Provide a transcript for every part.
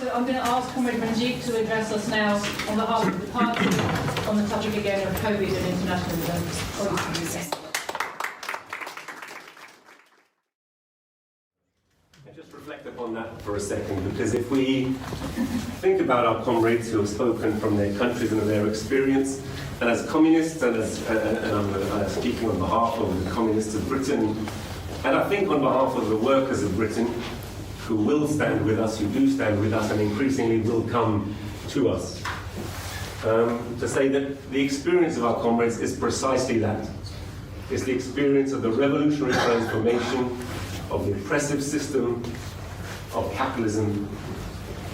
So I'm going to ask Comrade Ranjeet to address us now on behalf of the party on the topic again of COVID and internationalism. Just reflect upon that for a second, because if we think about our comrades who have spoken from their countries and their experience, and as communists, and I'm speaking on behalf of the communists of Britain, and I think on behalf of the workers of Britain, who will stand with us, who do stand with us, and increasingly will come to us, to say that the experience of our comrades is precisely that. It's the experience of the revolutionary transformation of the oppressive system of capitalism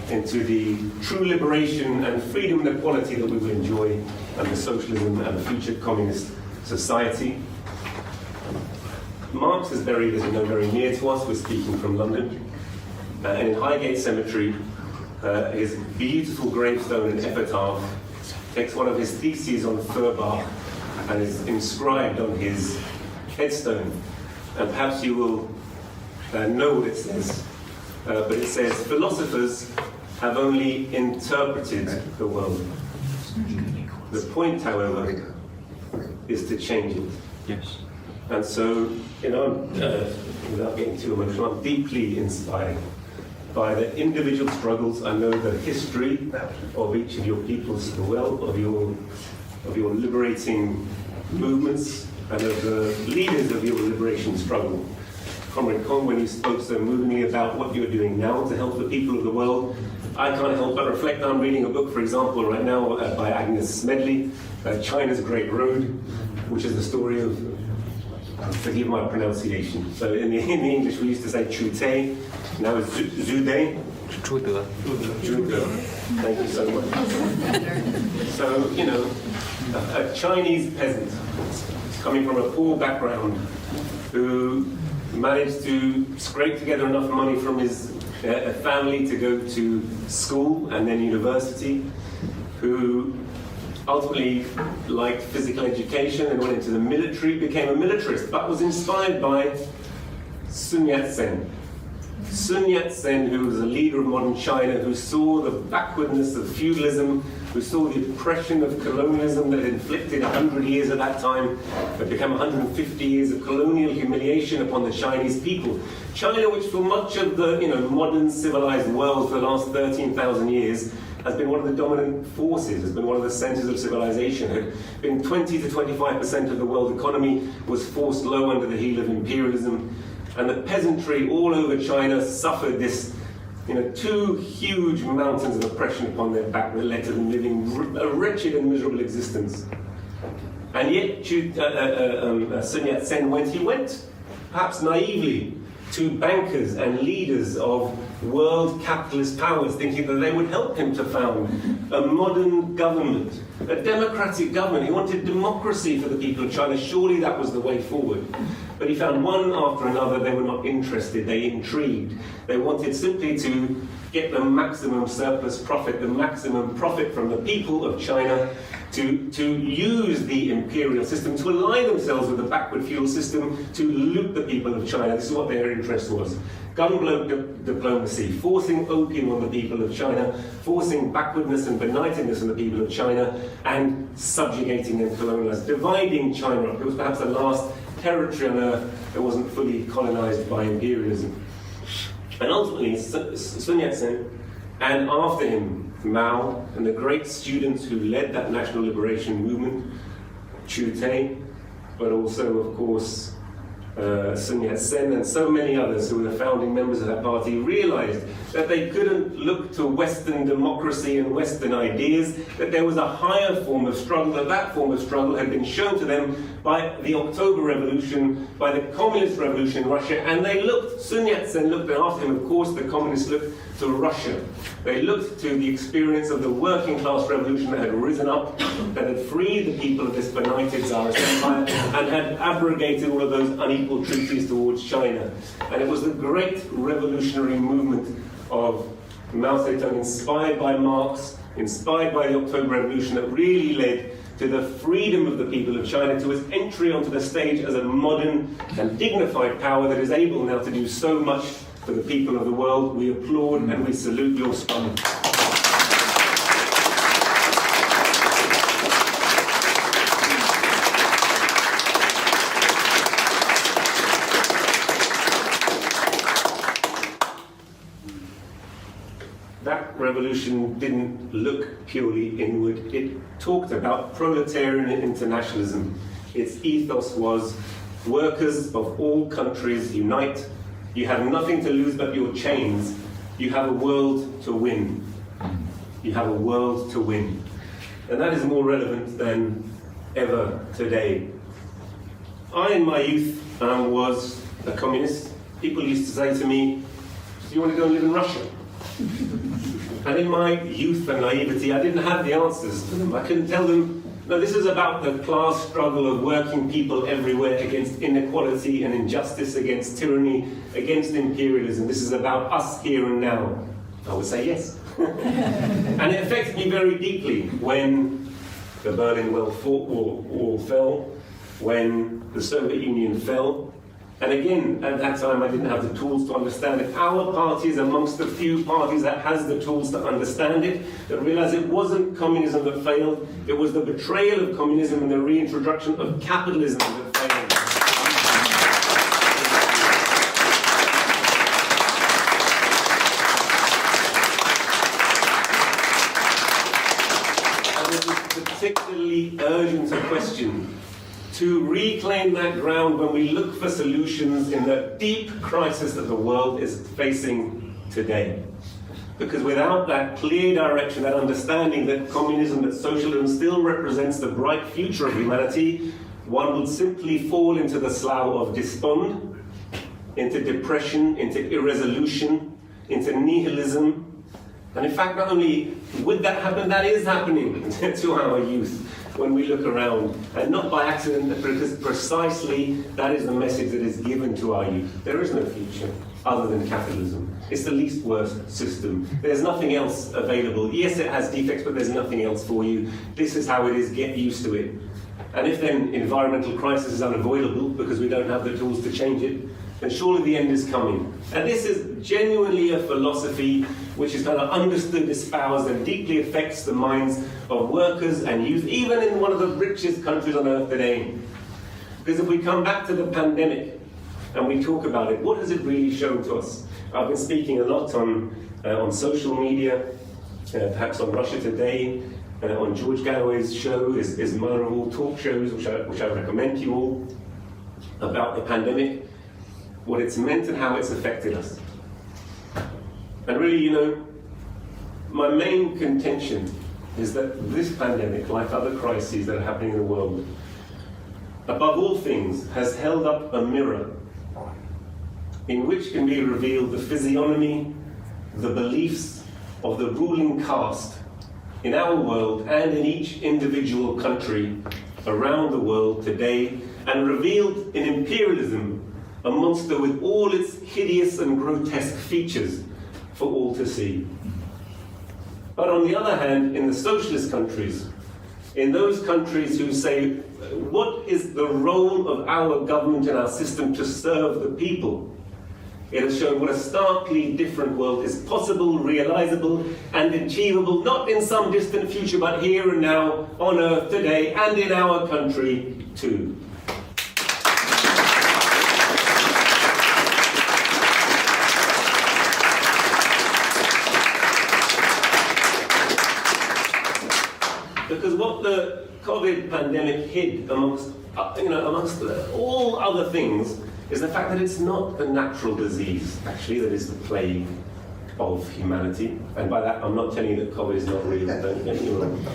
into the true liberation and freedom and equality that we will enjoy under socialism and a future communist society. Marx is buried, as you know, very near to us. We're speaking from London. And in Highgate Cemetery, his beautiful gravestone and epitaph takes one of his theses on Feuerbach and is inscribed on his headstone. And perhaps you will know what it says, but it says, philosophers have only interpreted the world. The point, however, is to change it. Yes. And so, without getting too emotional, I'm deeply inspired by the individual struggles. I know the history of each of your peoples well, of your liberating movements, and of the leaders of your liberation struggle. Comrade Kong, when you spoke so movingly about what you're doing now to help the people of the world, I can't help but reflect. I'm reading a book, for example, right now by Agnes Smedley, China's Great Road, which is the story of, forgive my pronunciation, so in the English we used to say Chute, now it's Zhude. Zhude. Thank you so much. So, a Chinese peasant coming from a poor background who managed to scrape together enough money from his family to go to school and then university, who ultimately liked physical education and went into the military, became a militarist, but was inspired by Sun Yat-sen. Sun Yat-sen, who was a leader of modern China, who saw the backwardness of feudalism, who saw the oppression of colonialism that had inflicted 100 years at that time, had become 150 years of colonial humiliation upon the Chinese people. China, which for much of the modern civilized world for the last 13,000 years, has been one of the dominant forces, has been one of the centers of civilization, had been 20 to 25% of the world economy, was forced low under the heel of imperialism, and the peasantry all over China suffered this, two huge mountains of oppression upon their back that led to them living a wretched and miserable existence. And yet, Sun Yat-sen, he went, perhaps naively, to bankers and leaders of world capitalist powers, thinking that they would help him to found a modern government, a democratic government. He wanted democracy for the people of China. Surely that was the way forward. But he found one after another, they were not interested, they intrigued. They wanted simply to get the maximum surplus profit, the maximum profit from the people of China, to use the imperial system, to align themselves with the backward feudal system, to loot the people of China. This is what their interest was. Gunboat diplomacy, forcing opium on the people of China, forcing backwardness and benightedness on the people of China, and subjugating and colonializing, dividing China up. It was perhaps the last territory on earth that wasn't fully colonized by imperialism. And ultimately, Sun Yat-sen, and after him, Mao, and the great students who led that national liberation movement, Chu Tai, but also, of course, Sun Yat-sen and so many others who were the founding members of that party, realized that they couldn't look to Western democracy and Western ideas, that there was a higher form of struggle, that form of struggle had been shown to them by the October Revolution, by the Communist Revolution in Russia, and they looked, Sun Yat-sen looked, and after him, of course, the communists looked to Russia. They looked to the experience of the working class revolution that had risen up, that had freed the people of this benighted Tsarist empire, and had abrogated all of those unequal treaties towards China. And it was the great revolutionary movement of Mao Zedong, inspired by Marx, inspired by the October Revolution, that really led to the freedom of the people of China, to its entry onto the stage as a modern and dignified power that is able now to do so much for the people of the world. We applaud and we salute your struggle. That revolution didn't look purely inward. It talked about proletarian internationalism. Its ethos was workers of all countries unite. You have nothing to lose but your chains. You have a world to win. You have a world to win. And that is more relevant than ever today. I, in my youth, was a communist. People used to say to me, do you want to go and live in Russia? And in my youth and naivety, I didn't have the answers to them. I couldn't tell them, no, this is about the class struggle of working people everywhere against inequality and injustice, against tyranny, against imperialism. This is about us here and now. I would say yes. And it affected me very deeply when the Berlin Wall fell, when the Soviet Union fell. And again, at that time, I didn't have the tools to understand it. Our party is amongst the few parties that has the tools to understand it, that realize it wasn't communism that failed, it was the betrayal of communism and the reintroduction of capitalism that failed. And it was particularly urgent a question to reclaim that ground when we look for solutions in the deep crisis that the world is facing today. Because without that clear direction, that understanding that communism, that socialism still represents the bright future of humanity, one would simply fall into the slough of despond, into depression, into irresolution, into nihilism. And in fact, not only would that happen, that is happening to our youth. When we look around, and not by accident, because precisely that is the message that is given to our youth. There is no future other than capitalism. It's the least worst system. There's nothing else available. Yes, it has defects, but there's nothing else for you. This is how it is, get used to it. And if then environmental crisis is unavoidable because we don't have the tools to change it, then surely the end is coming. And this is genuinely a philosophy which is kind of understood, espoused, and deeply affects the minds of workers and youth, even in one of the richest countries on earth today. Because if we come back to the pandemic and we talk about it, what has it really shown to us? I've been speaking a lot on social media, perhaps on Russia Today, on George Galloway's show, his Mother of All talk shows, which I recommend to you all, about the pandemic, what it's meant and how it's affected us. And really, you know, my main contention is that this pandemic, like other crises that are happening in the world, above all things, has held up a mirror in which can be revealed the physiognomy, the beliefs of the ruling caste in our world and in each individual country around the world today, and revealed in imperialism, a monster with all its hideous and grotesque features for all to see. But on the other hand, in the socialist countries, in those countries who say, what is the role of our government and our system to serve the people? It has shown what a starkly different world is possible, realizable, and achievable, not in some distant future, but here and now, on earth today, and in our country too. Because what the COVID pandemic hid amongst all other things is the fact that it's not a natural disease, actually, that is the plague of humanity. And by that, I'm not telling you that COVID is not real, don't get me wrong.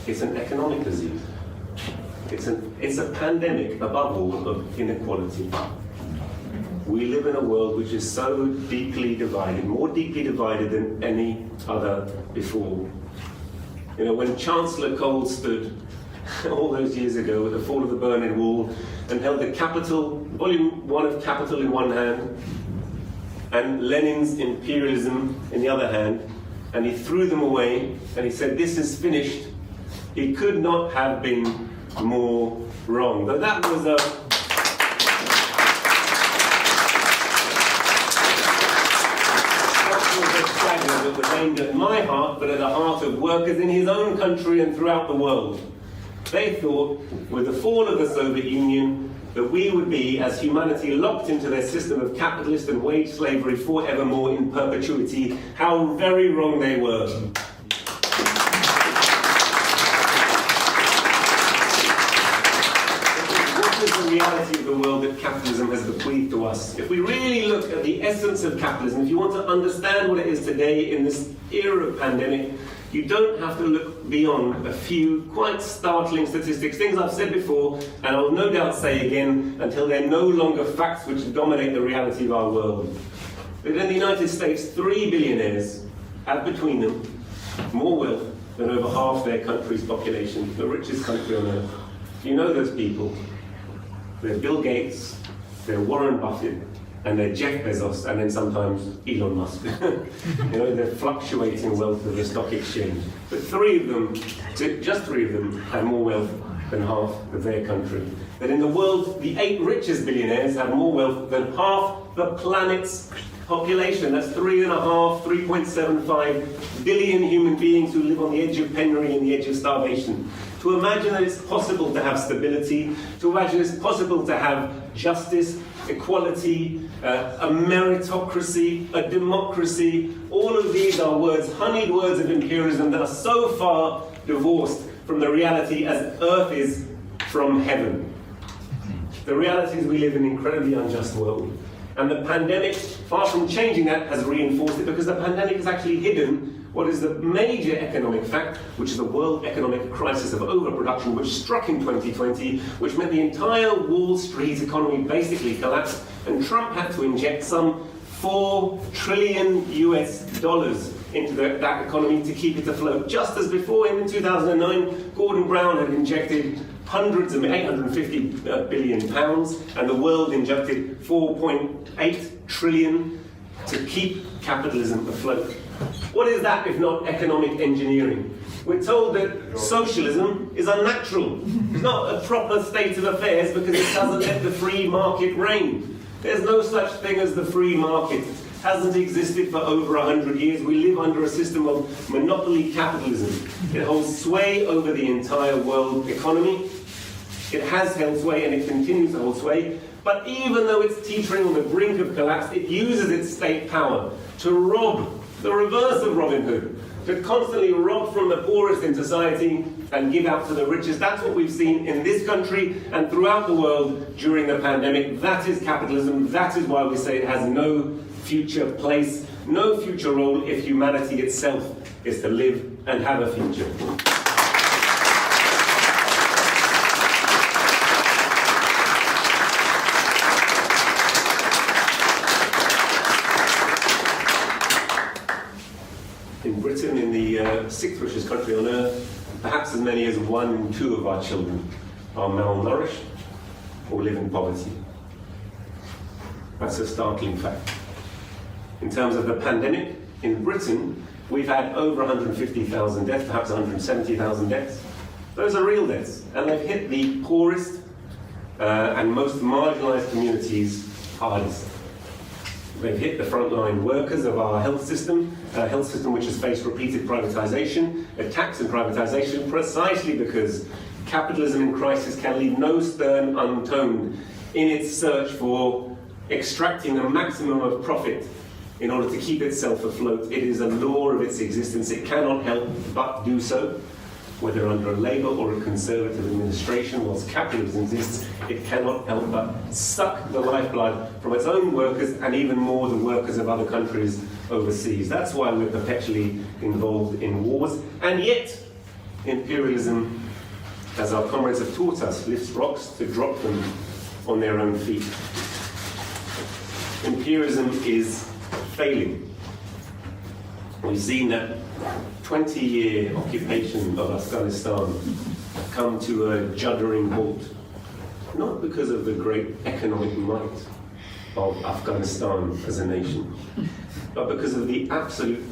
It's an economic disease. It's a pandemic, above all, of inequality. We live in a world which is so deeply divided, more deeply divided than any other before. You know, when Chancellor Kohl stood all those years ago at the fall of the Berlin Wall and held the Capital, Volume 1 of Capital in one hand, and Lenin's Imperialism in the other hand, and he threw them away, and he said, "This is finished," he could not have been more wrong. But that was that was aimed at my heart, but at the heart of workers in his own country and throughout the world. They thought, with the fall of the Soviet Union, that we would be, as humanity, locked into their system of capitalist and wage slavery forevermore in perpetuity. How very wrong they were. What is the reality of the world that capitalism has bequeathed to us? If we really look at the essence of capitalism, if you want to understand what it is today in this era of pandemic, you don't have to look beyond a few quite startling statistics, things I've said before, and I'll no doubt say again until they're no longer facts which dominate the reality of our world. But in the United States, 3 billionaires have between them more wealth than over half their country's population, the richest country on earth. You know those people. They're Bill Gates, they're Warren Buffett, and they're Jeff Bezos, and then sometimes Elon Musk. You know, they're fluctuating wealth of the stock exchange. But just three of them, have more wealth than half of their country. That in the world, the 8 richest billionaires have more wealth than half the planet's population. That's 3.75 billion human beings who live on the edge of penury and the edge of starvation. To imagine that it's possible to have stability, to imagine it's possible to have justice, equality, a meritocracy, a democracy, all of these are words, honeyed words of imperialism that are so far divorced from the reality as Earth is from heaven. The reality is we live in an incredibly unjust world. And the pandemic, far from changing that, has reinforced it, because the pandemic has actually hidden what is the major economic fact, which is the world economic crisis of overproduction, which struck in 2020, which meant the entire Wall Street economy basically collapsed, and Trump had to inject some $4 trillion into that economy to keep it afloat. Just as before him in 2009, Gordon Brown had injected hundreds of £850 billion, and the world injected 4.8 trillion to keep capitalism afloat. What is that if not economic engineering? We're told that socialism is unnatural. It's not a proper state of affairs because it doesn't let the free market reign. There's no such thing as the free market. It hasn't existed for over 100 years. We live under a system of monopoly capitalism. It holds sway over the entire world economy. It has held sway and it continues to hold sway. But even though it's teetering on the brink of collapse, it uses its state power to rob, the reverse of Robin Hood, to constantly rob from the poorest in society and give out to the richest. That's what we've seen in this country and throughout the world during the pandemic. That is capitalism. That is why we say it has no future place, no future role if humanity itself is to live and have a future. In Britain, in the 6th richest country on earth, perhaps as many as 1 in 2 of our children are malnourished or live in poverty. That's a startling fact. In terms of the pandemic, in Britain, we've had over 150,000 deaths, perhaps 170,000 deaths. Those are real deaths, and they've hit the poorest and most marginalised communities hardest. They've hit the frontline workers of our health system which has faced repeated privatisation, attacks and privatisation, precisely because capitalism in crisis can leave no stone unturned in its search for extracting the maximum of profit in order to keep itself afloat. It is a law of its existence. It cannot help but do so. Whether under a Labour or a Conservative administration, whilst capitalism exists, it cannot help but suck the lifeblood from its own workers and even more the workers of other countries overseas. That's why we're perpetually involved in wars. And yet, imperialism, as our comrades have taught us, lifts rocks to drop them on their own feet. Imperialism is failing. We've seen that 20-year occupation of Afghanistan come to a juddering halt, not because of the great economic might of Afghanistan as a nation, but because of the absolute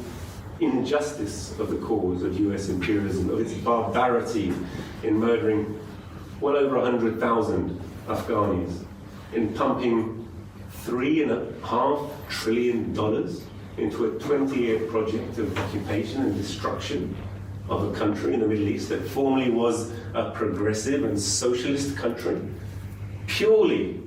injustice of the cause of US imperialism, of its barbarity in murdering well over 100,000 Afghanis, in pumping $3.5 trillion into a 20-year project of occupation and destruction of a country in the Middle East that formerly was a progressive and socialist country, purely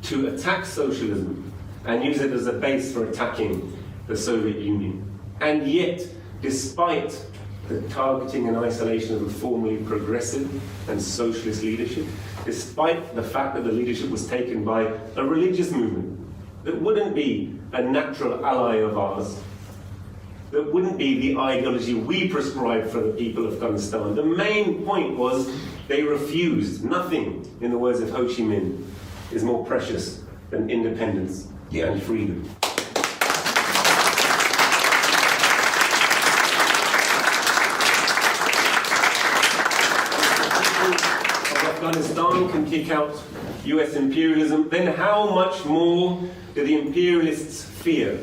to attack socialism and use it as a base for attacking the Soviet Union. And yet, despite the targeting and isolation of the formerly progressive and socialist leadership, despite the fact that the leadership was taken by a religious movement that wouldn't be a natural ally of ours, that wouldn't be the ideology we prescribe for the people of Afghanistan. The main point was they refused. Nothing, in the words of Ho Chi Minh, is more precious than independence and freedom. Afghanistan can kick out US imperialism, then how much more do the imperialists fear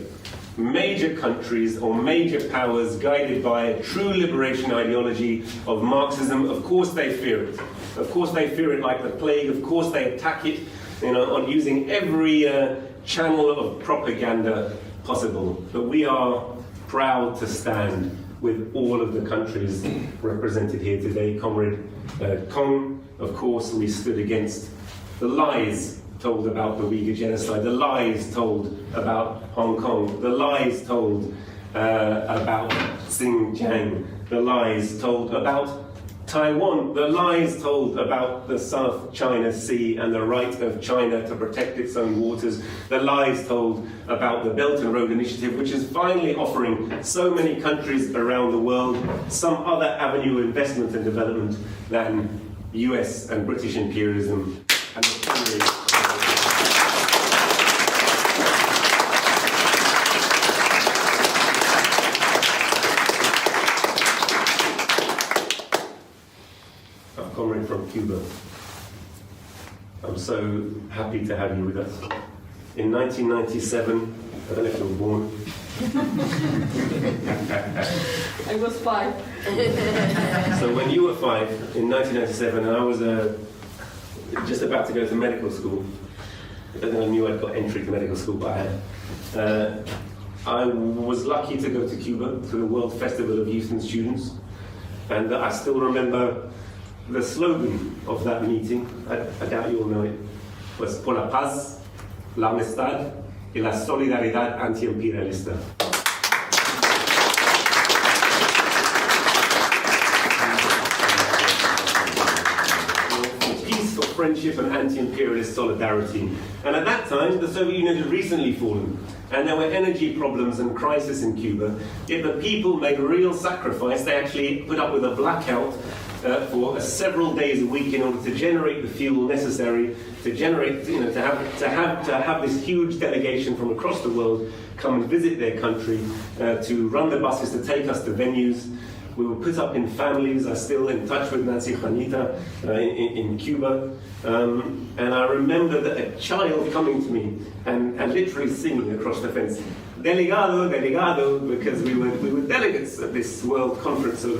major countries or major powers guided by a true liberation ideology of Marxism? Of course they fear it. Of course they fear it like the plague. Of course they attack it, on using every channel of propaganda possible. But we are proud to stand with all of the countries represented here today. Comrade Kong, of course, we stood against the lies told about the Uyghur genocide, the lies told about Hong Kong, the lies told about Xinjiang, the lies told about Taiwan, the lies told about the South China Sea and the right of China to protect its own waters, the lies told about the Belt and Road Initiative, which is finally offering so many countries around the world some other avenue of investment and development than US and British imperialism and the theory. A comrade from Cuba. I'm so happy to have you with us. In 1997, I don't know if you were born. I was 5. So when you were 5 in 1997, and I was just about to go to medical school, I don't think I knew I'd got entry to medical school, but I had. I was lucky to go to Cuba, to the World Festival of Youth and Students, and I still remember the slogan of that meeting. I doubt you all know it. Was por la paz, la amistad y la solidaridad anti-imperialista. Peace for friendship and anti-imperialist solidarity. And at that time, the Soviet Union had recently fallen, and there were energy problems and crisis in Cuba. Yet the people made a real sacrifice. They actually put up with a blackout for several days a week in order to generate the fuel necessary to generate, to have this huge delegation from across the world come and visit their country, to run the buses to take us to venues. We were put up in families. I'm still in touch with Nancy Juanita in Cuba. And I remember that a child coming to me and literally singing across the fence, "Delegado, delegado," because we were delegates at this World Conference of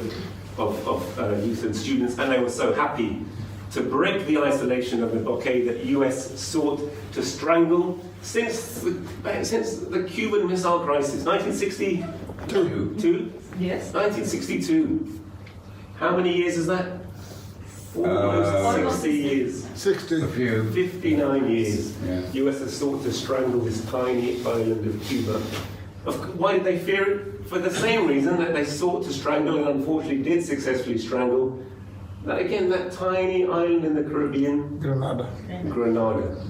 youth and students, and they were so happy to break the isolation of the blockade that US sought to strangle since the Cuban Missile Crisis, 1962. Yes. 1962. How many years is that? Almost 60 years. 60. 59 years. Yeah. US has sought to strangle this tiny island of Cuba. Why did they fear it? For the same reason that they sought to strangle, and unfortunately did successfully strangle, that tiny island in the Caribbean. Grenada. Do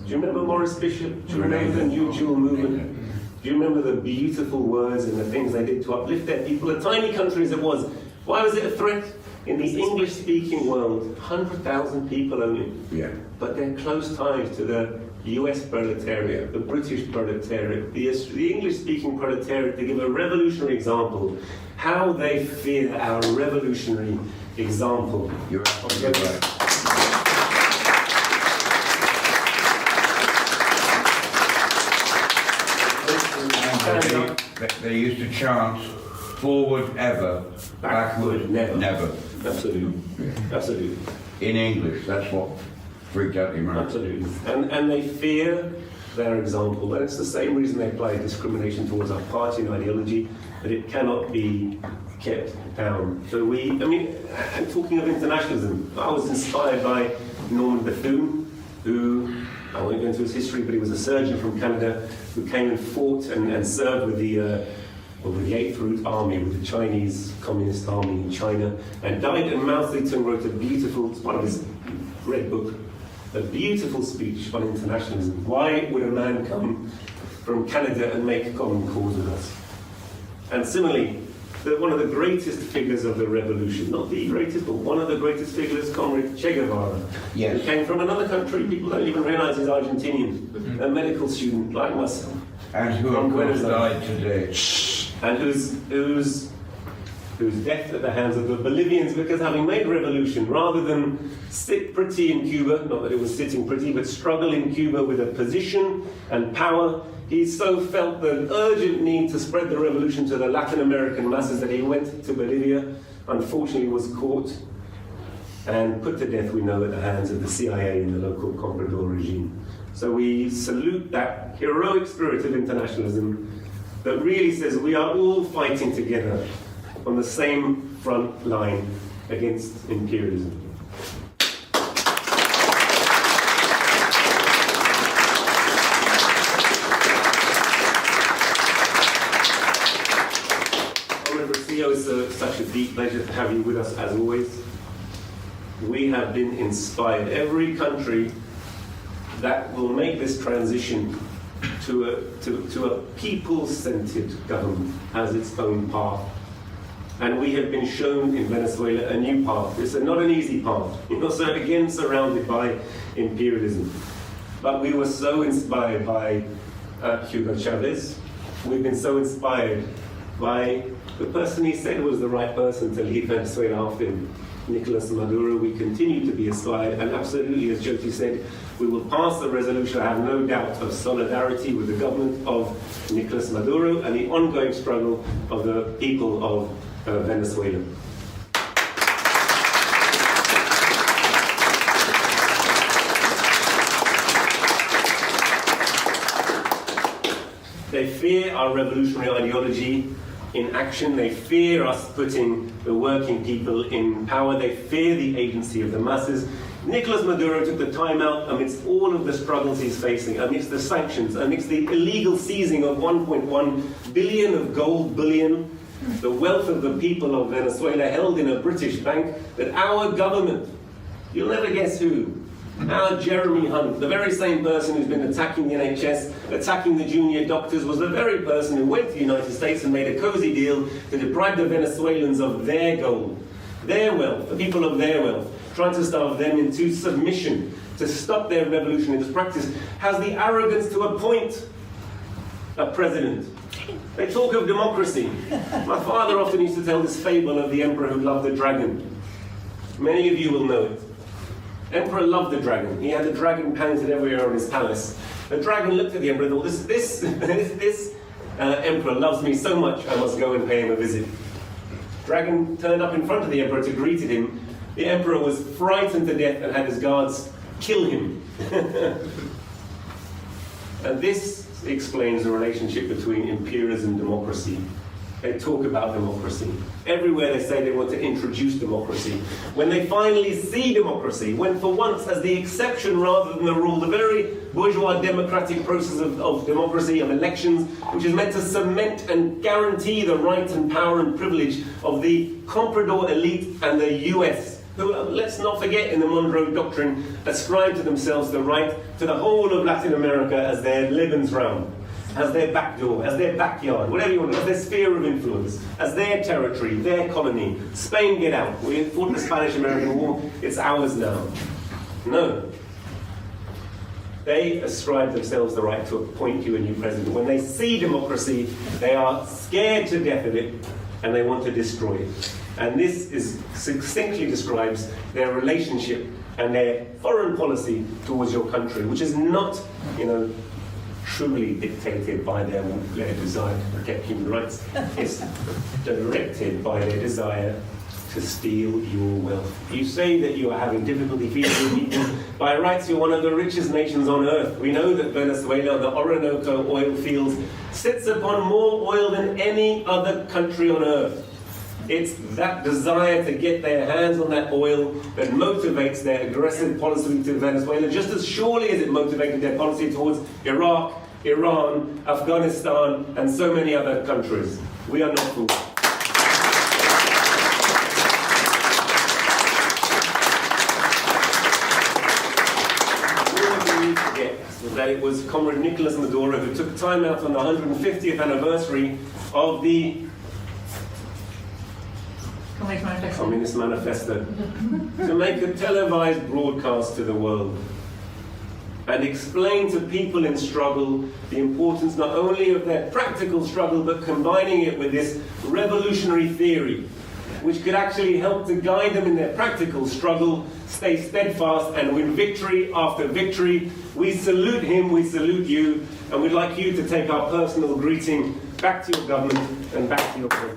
you remember Morris Bishop? Do you remember the New Jewel movement? Do you remember the beautiful words and the things they did to uplift their people? A tiny country as it was. Why was it a threat? In the English-speaking world, 100,000 people only. Yeah. But they're close ties to the US proletariat, the British proletariat, the English-speaking proletariat, to give a revolutionary example, how they fear our revolutionary example. You're absolutely right. They used to chant, "Forward ever, backward never." Absolutely. In English, that's what freaked out the Americans. Absolutely. And they fear their example. And it's the same reason they apply discrimination towards our party and ideology, that it cannot be kept down. So and talking of internationalism, I was inspired by Norman Bethune, who, I won't go into his history, but he was a surgeon from Canada who came and fought and served with the 8th Route Army, with the Chinese Communist Army in China, and died. And Mao Zedong wrote a beautiful, it's part of his red book, a beautiful speech on internationalism. Why would a man come from Canada and make common cause with us? And similarly, one of the greatest figures of the revolution, not the greatest, but one of the greatest figures, comrade Che Guevara, Yes. who came from another country. People don't even realize he's Argentinian, a medical student like myself. And who, From of course, Venezuela. died today. And whose death at the hands of the Bolivians, because having made revolution, rather than sit pretty in Cuba, not that it was sitting pretty, but struggle in Cuba with a position and power, he so felt the urgent need to spread the revolution to the Latin American masses that he went to Bolivia, unfortunately was caught and put to death, we know, at the hands of the CIA and the local Comprador regime. So we salute that heroic spirit of internationalism that really says we are all fighting together on the same front line against imperialism. It's such a deep pleasure to have you with us as always. We have been inspired. Every country that will make this transition to a people-centered government has its own path. And we have been shown in Venezuela a new path. It's not an easy path. You're also again surrounded by imperialism. But we were so inspired by Hugo Chavez. We've been so inspired by the person he said was the right person to lead Venezuela after him, Nicolas Maduro. We continue to be inspired, and absolutely, as Jyoti said, we will pass the resolution, I have no doubt, of solidarity with the government of Nicolas Maduro and the ongoing struggle of the people of Venezuela. They fear our revolutionary ideology in action. They fear us putting the working people in power. They fear the agency of the masses. Nicolas Maduro took the time out amidst all of the struggles he's facing, amidst the sanctions, amidst the illegal seizing of 1.1 billion of gold bullion, the wealth of the people of Venezuela held in a British bank, that our government, you'll never guess who, our Jeremy Hunt, the very same person who's been attacking the NHS, attacking the junior doctors, was the very person who went to the United States and made a cozy deal to deprive the Venezuelans of their gold, their wealth, the people of their wealth, trying to starve them into submission, to stop their revolution into practice, has the arrogance to appoint a president. They talk of democracy. My father often used to tell this fable of the emperor who loved the dragon. Many of you will know it. Emperor loved the dragon. He had the dragon painted everywhere on his palace. The dragon looked at the emperor and thought, this emperor loves me so much, I must go and pay him a visit. Dragon turned up in front of the emperor to greet him. The emperor was frightened to death and had his guards kill him. And this explains the relationship between imperialism and democracy. They talk about democracy. Everywhere they say they want to introduce democracy. When they finally see democracy, when for once as the exception rather than the rule, the very bourgeois democratic process of democracy, of elections, which is meant to cement and guarantee the right and power and privilege of the comprador elite and the US, who, let's not forget, in the Monroe Doctrine, ascribe to themselves the right to the whole of Latin America as their Lebensraum, as their back door, as their backyard, whatever you want, as their sphere of influence, as their territory, their colony. Spain, get out. We fought the Spanish-American War, it's ours now. No. They ascribe themselves the right to appoint you a new president. When they see democracy, they are scared to death of it, and they want to destroy it. And this succinctly describes their relationship and their foreign policy towards your country, which is not, truly dictated by their desire to protect human rights. It's directed by their desire to steal your wealth. You say that you are having difficulty feeding your people. By rights, you're one of the richest nations on earth. We know that Venezuela, the Orinoco oil fields, sits upon more oil than any other country on earth. It's that desire to get their hands on that oil that motivates their aggressive policy to Venezuela, just as surely as it motivated their policy towards Iraq, Iran, Afghanistan, and so many other countries. We are not fools. That it was Comrade Nicolas Maduro who took time out on the 150th anniversary of the Communist Manifesto to make a televised broadcast to the world and explain to people in struggle the importance not only of their practical struggle but combining it with this revolutionary theory which could actually help to guide them in their practical struggle, stay steadfast and win victory after victory. We salute him, we salute you, and we'd like you to take our personal greeting back to your government and back to your country.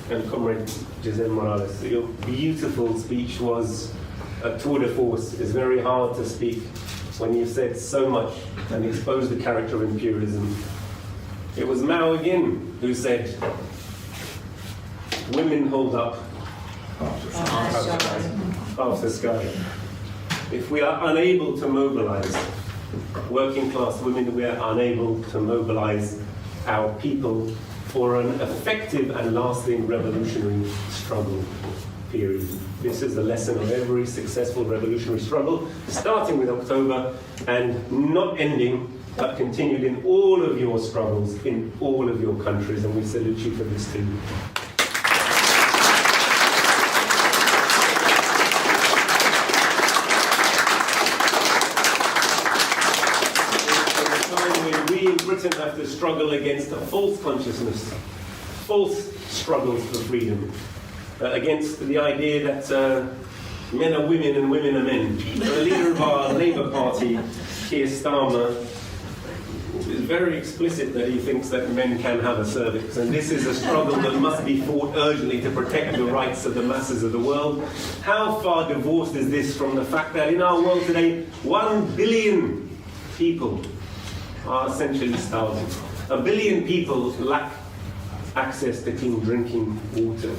And Comrade José Morales, your beautiful speech was a tour de force. It's very hard to speak when you've said so much and exposed the character of imperialism. It was Mao again who said, women hold up half the sky. If we are unable to mobilize working class women, we are unable to mobilize our people for an effective and lasting revolutionary struggle, period. This is the lesson of every successful revolutionary struggle, starting with October and not ending, but continued in all of your struggles, in all of your countries, and we salute you for this too. We in Britain have to struggle against a false consciousness, false struggles for freedom, against the idea that men are women and women are men. The leader of our Labour Party, Keir Starmer, is very explicit that he thinks that men can have a cervix, and this is a struggle that must be fought urgently to protect the rights of the masses of the world. How far divorced is this from the fact that in our world today, 1 billion people are essentially starving. 1 billion people lack access to clean drinking water.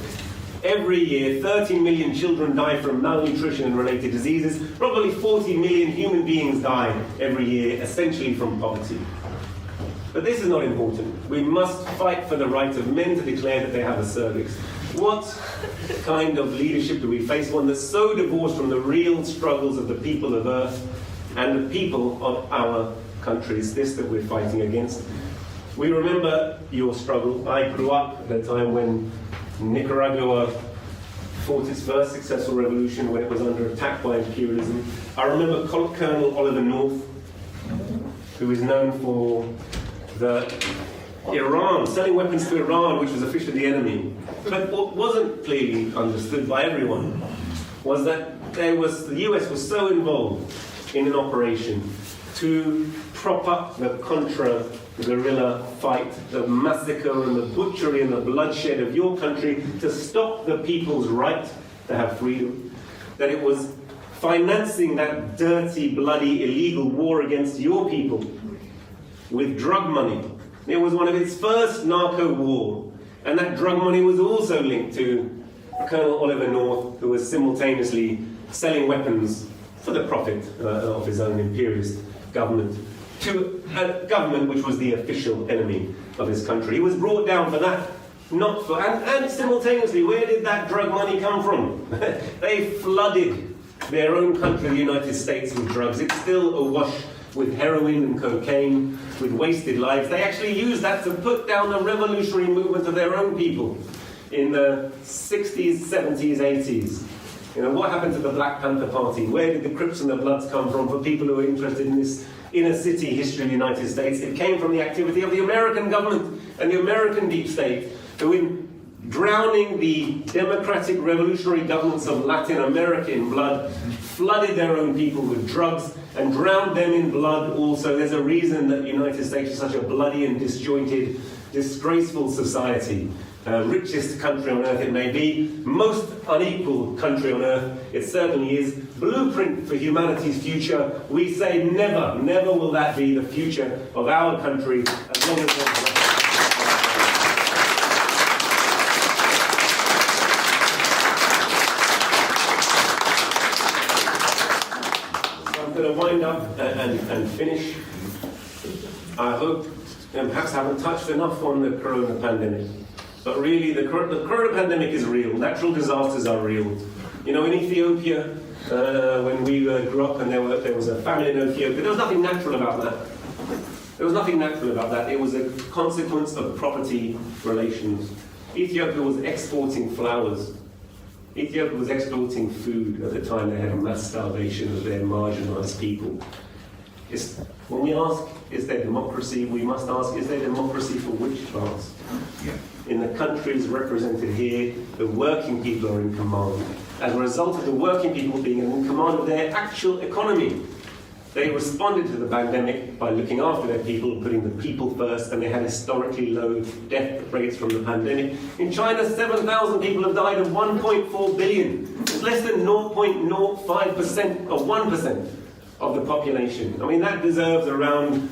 Every year, 30 million children die from malnutrition and related diseases. Probably 40 million human beings die every year, essentially from poverty. But this is not important. We must fight for the right of men to declare that they have a cervix. What kind of leadership do we face? One that's so divorced from the real struggles of the people of Earth and the people of our countries, this that we're fighting against. We remember your struggle. I grew up at a time when Nicaragua fought its first successful revolution, when it was under attack by imperialism. I remember Colonel Oliver North, who is known for Iran, selling weapons to Iran, which was officially the enemy. But what wasn't clearly understood by everyone was that the US was so involved in an operation to prop up the Contra-guerrilla fight, the massacre and the butchery and the bloodshed of your country, to stop the people's right to have freedom, that it was financing that dirty, bloody, illegal war against your people with drug money. It was one of its first narco war, and that drug money was also linked to Colonel Oliver North, who was simultaneously selling weapons for the profit of his own imperialist government, to a government which was the official enemy of his country. He was brought down for that, not for... And simultaneously, where did that drug money come from? They flooded their own country, the United States, with drugs. It's still awash with heroin and cocaine, with wasted lives. They actually used that to put down the revolutionary movement of their own people in the 60s, 70s, 80s. You know, what happened to the Black Panther Party? Where did the Crips and the Bloods come from for people who are interested in this inner city history of the United States? It came from the activity of the American government and the American deep state, who in drowning the democratic revolutionary governments of Latin America in blood, flooded their own people with drugs, and drowned them in blood also. There's a reason that the United States is such a bloody and disjointed, disgraceful society. Richest country on earth it may be, most unequal country on earth it certainly is. Blueprint for humanity's future. We say never, never will that be the future of our country as long as there's going to wind up and finish. I hope, and perhaps I haven't touched enough on the corona pandemic, but really the corona pandemic is real. Natural disasters are real. You know, in Ethiopia, when we grew up and there was a famine in Ethiopia, there was nothing natural about that. There was nothing natural about that. It was a consequence of property relations. Ethiopia was exporting flowers. Ethiopia was exporting food at the time. They had a mass starvation of their marginalized people. When we ask, is there democracy, we must ask, is there democracy for which class? Yeah. In the countries represented here, the working people are in command. As a result of the working people being in command of their actual economy, they responded to the pandemic by looking after their people, putting the people first, and they had historically low death rates from the pandemic. In China, 7,000 people have died of 1.4 billion. It's less than 0.05% of 1% of the population. I mean, that deserves around...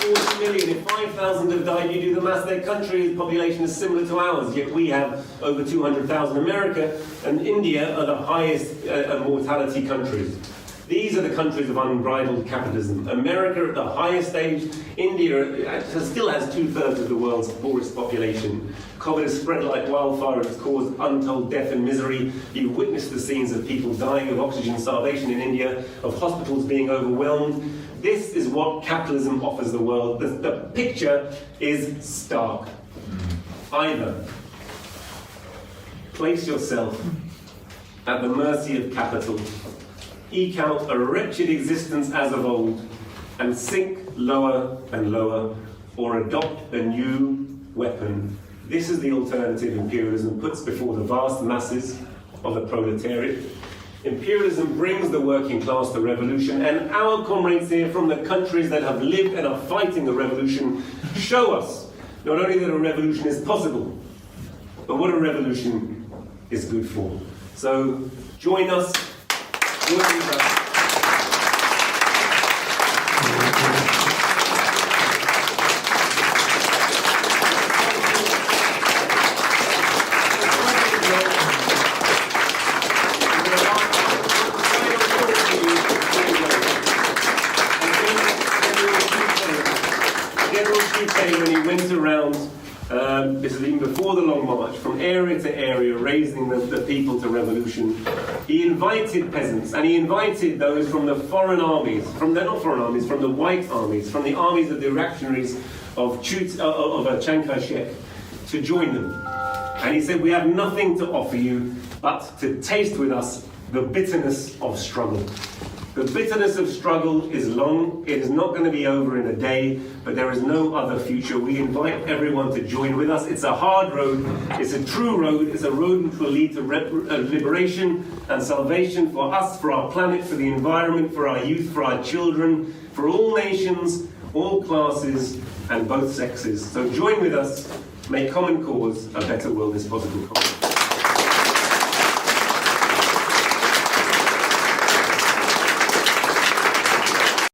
40 million. If 5,000 have died, you do the math, their country's population is similar to ours, yet we have over 200,000. America and India are the highest mortality countries. These are the countries of unbridled capitalism. America at the highest age, India still has 2/3 of the world's poorest population. COVID has spread like wildfire, it's caused untold death and misery. You've witnessed the scenes of people dying of oxygen starvation in India, of hospitals being overwhelmed. This is what capitalism offers the world. The picture is stark. Either place yourself at the mercy of capital, eke out a wretched existence as of old, and sink lower and lower, or adopt a new weapon. This is the alternative imperialism puts before the vast masses of the proletariat. Imperialism brings the working class to revolution, and our comrades here from the countries that have lived and are fighting the revolution show us not only that a revolution is possible, but what a revolution is good for. So join us. Join us. When he went around, this is even before the Long March, from area to area, raising the people to revolution, he invited peasants, and he invited those from the foreign armies, from the white armies, from the armies of the reactionaries of Chiang Kai-shek, to join them. And he said, we have nothing to offer you but to taste with us the bitterness of struggle. The bitterness of struggle is long. It is not going to be over in a day, but there is no other future. We invite everyone to join with us. It's a hard road. It's a true road. It's a road which will lead to liberation and salvation for us, for our planet, for the environment, for our youth, for our children, for all nations, all classes, and both sexes. So join with us. Make common cause. A better world is possible.